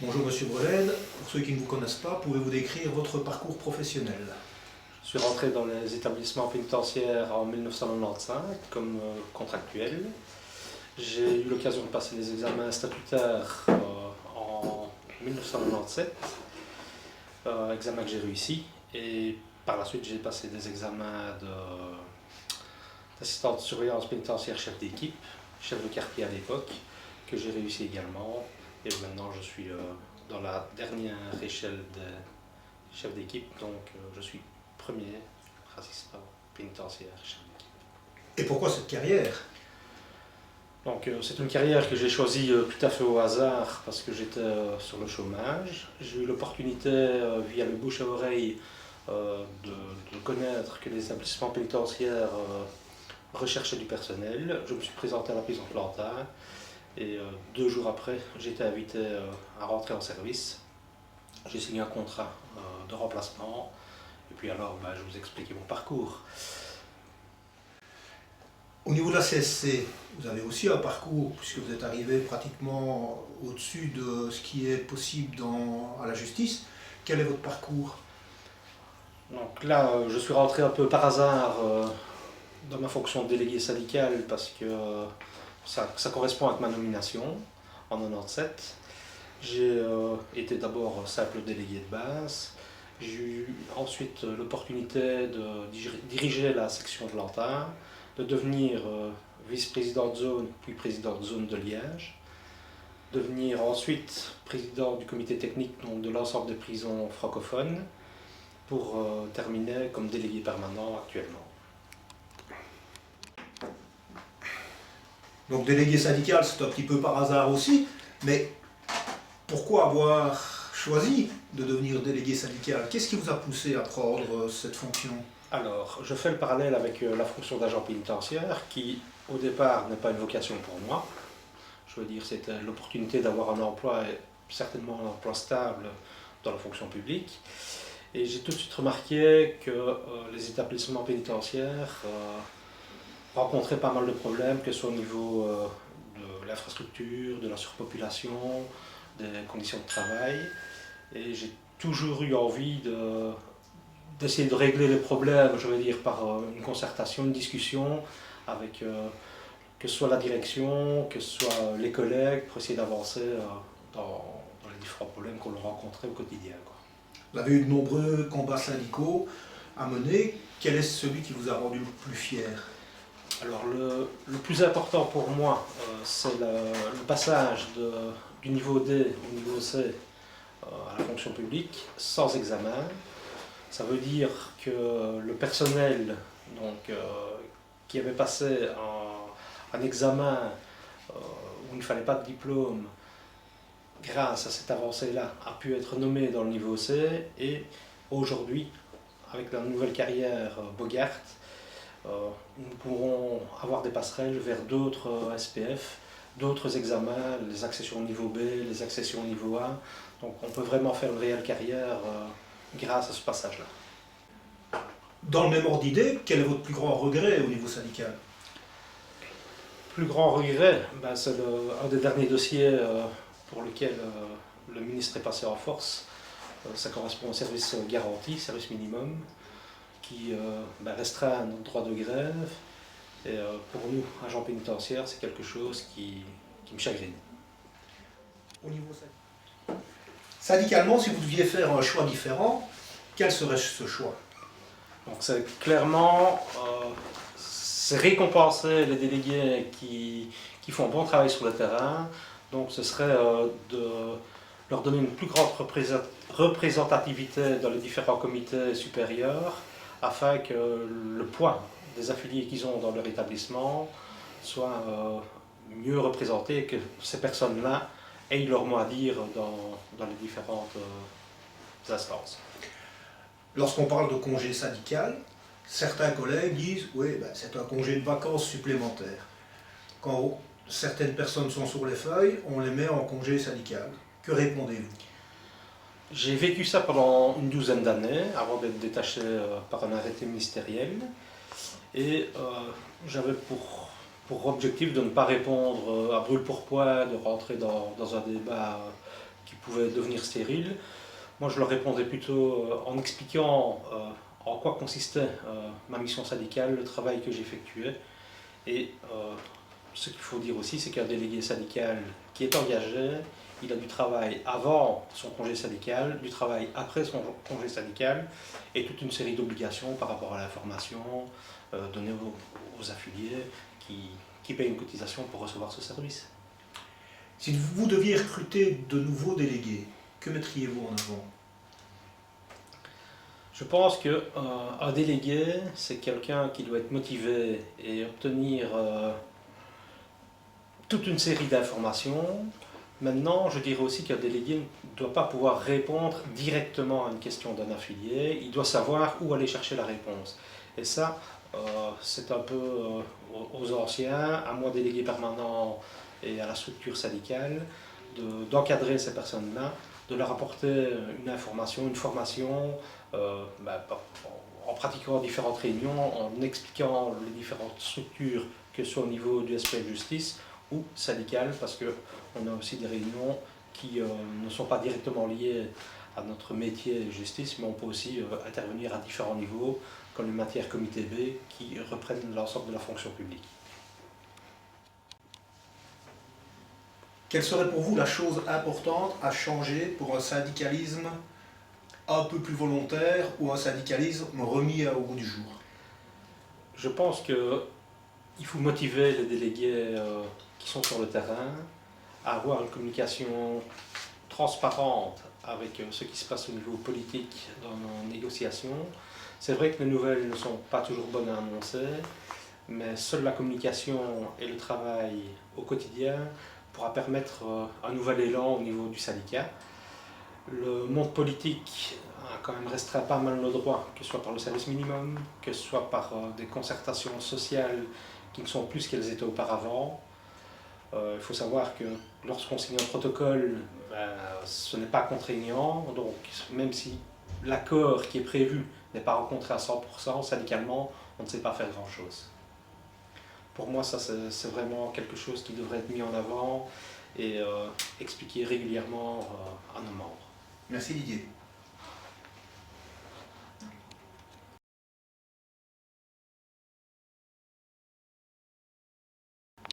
Bonjour Monsieur Brelaine, pour ceux qui ne vous connaissent pas, pouvez-vous décrire votre parcours professionnel? Je suis rentré dans les établissements pénitentiaires en 1995 comme contractuel. J'ai eu l'occasion de passer les examens statutaires en 1997, examen que j'ai réussi. Et par la suite, j'ai passé des examens d'assistant de surveillance pénitentiaire chef d'équipe, chef de quartier à l'époque, que j'ai réussi également. Et maintenant, je suis dans la dernière échelle des chefs d'équipe, donc je suis premier assistant pénitentiaire chef d'équipe. Et pourquoi cette carrière? Donc c'est une carrière que j'ai choisie tout à fait au hasard parce que j'étais sur le chômage. J'ai eu l'opportunité via le bouche à oreille de connaître que les établissements pénitentiaires recherchaient du personnel. Je me suis présenté à la prison Plantin et 2 jours après j'ai été invité à rentrer en service. J'ai signé un contrat de remplacement et puis alors je vous expliquais mon parcours. Au niveau de la CSC, vous avez aussi un parcours, puisque vous êtes arrivé pratiquement au-dessus de ce qui est possible à la justice. Quel est votre parcours? Donc là, je suis rentré un peu par hasard dans ma fonction de délégué syndical parce que ça correspond avec ma nomination en 97. J'ai été d'abord simple délégué de base. J'ai eu ensuite l'opportunité de diriger la section de Lantin, de devenir vice-président de zone, puis président de zone de Liège, devenir ensuite président du comité technique donc de l'ensemble des prisons francophones, pour terminer comme délégué permanent actuellement. Donc délégué syndical, c'est un petit peu par hasard aussi, mais pourquoi avoir choisi de devenir délégué syndical? Qu'est-ce qui vous a poussé à prendre cette fonction? Alors, je fais le parallèle avec la fonction d'agent pénitentiaire qui, au départ, n'est pas une vocation pour moi. Je veux dire, c'était l'opportunité d'avoir un emploi, et certainement un emploi stable dans la fonction publique. Et j'ai tout de suite remarqué que les établissements pénitentiaires rencontraient pas mal de problèmes, que ce soit au niveau de l'infrastructure, de la surpopulation, des conditions de travail. Et j'ai toujours eu envie d'essayer de régler les problèmes, je veux dire, par une concertation, une discussion avec que ce soit la direction, que ce soit les collègues, pour essayer d'avancer dans les différents problèmes qu'on rencontrait au quotidien, quoi. Vous avez eu de nombreux combats syndicaux à mener. Quel est celui qui vous a rendu le plus fier? Alors le plus important pour moi, c'est le passage du niveau D au niveau C à la fonction publique sans examen. Ça veut dire que le personnel donc, qui avait passé un examen où il ne fallait pas de diplôme, grâce à cette avancée-là, a pu être nommé dans le niveau C et aujourd'hui, avec la nouvelle carrière Bogart, nous pourrons avoir des passerelles vers d'autres SPF, d'autres examens, les accessions au niveau B, les accessions au niveau A. Donc on peut vraiment faire une réelle carrière grâce à ce passage-là. Dans le même ordre d'idée, quel est votre plus grand regret au niveau syndical? Plus grand regret, c'est un des derniers dossiers pour lequel le ministre est passé en force. Ça correspond au service garanti, service minimum, qui restreint notre droit de grève. Et pour nous, agents pénitentiaires, c'est quelque chose qui me chagrine. Au niveau syndicalement, si vous deviez faire un choix différent, quel serait ce choix? Donc c'est clairement c'est récompenser les délégués qui font un bon travail sur le terrain. Donc ce serait de leur donner une plus grande représentativité dans les différents comités supérieurs afin que le poids des affiliés qu'ils ont dans leur établissement soit mieux représenté et que ces personnes-là aient leur mot à dire dans les différentes instances. Lorsqu'on parle de congé syndical, certains collègues disent « oui, c'est un congé de vacances supplémentaire ». Quand certaines personnes sont sur les feuilles, on les met en congé syndical. Que répondez-vous? J'ai vécu ça pendant une douzaine d'années, avant d'être détaché par un arrêté ministériel. Et j'avais pour objectif de ne pas répondre à brûle-pourpoint, de rentrer dans un débat qui pouvaient devenir stériles. Moi, je leur répondais plutôt en expliquant en quoi consistait ma mission syndicale, le travail que j'effectuais. Et ce qu'il faut dire aussi, c'est qu'un délégué syndical qui est engagé, il a du travail avant son congé syndical, du travail après son congé syndical, et toute une série d'obligations par rapport à l'information donnée aux affiliés qui payent une cotisation pour recevoir ce service. Si vous deviez recruter de nouveaux délégués, que mettriez-vous en avant? Je pense qu'un délégué, c'est quelqu'un qui doit être motivé et obtenir toute une série d'informations. Maintenant, je dirais aussi qu'un délégué ne doit pas pouvoir répondre directement à une question d'un affilié, il doit savoir où aller chercher la réponse. Et ça, c'est un peu aux anciens, à moi délégué permanent et à la structure syndicale, d'encadrer ces personnes-là, de leur apporter une information, une formation, en pratiquant différentes réunions, en expliquant les différentes structures, que ce soit au niveau du SPL Justice ou syndical, parce qu'on a aussi des réunions qui ne sont pas directement liées à notre métier justice, mais on peut aussi intervenir à différents niveaux, comme les matières comité B, qui reprennent l'ensemble de la fonction publique. Quelle serait pour vous la chose importante à changer pour un syndicalisme un peu plus volontaire ou un syndicalisme remis au goût du jour? Je pense qu'il faut motiver les délégués qui sont sur le terrain à avoir une communication transparente avec ce qui se passe au niveau politique dans nos négociations. C'est vrai que les nouvelles ne sont pas toujours bonnes à annoncer, mais seule la communication et le travail au quotidien pourra permettre un nouvel élan au niveau du syndicat. Le monde politique a quand même restreint pas mal nos droits, que ce soit par le service minimum, que ce soit par des concertations sociales qui ne sont plus ce qu'elles étaient auparavant. Il faut savoir que lorsqu'on signe un protocole, ce n'est pas contraignant, donc même si l'accord qui est prévu n'est pas rencontré à 100%, syndicalement, on ne sait pas faire grand-chose. Pour moi, ça c'est vraiment quelque chose qui devrait être mis en avant et expliqué régulièrement à nos membres. Merci Didier.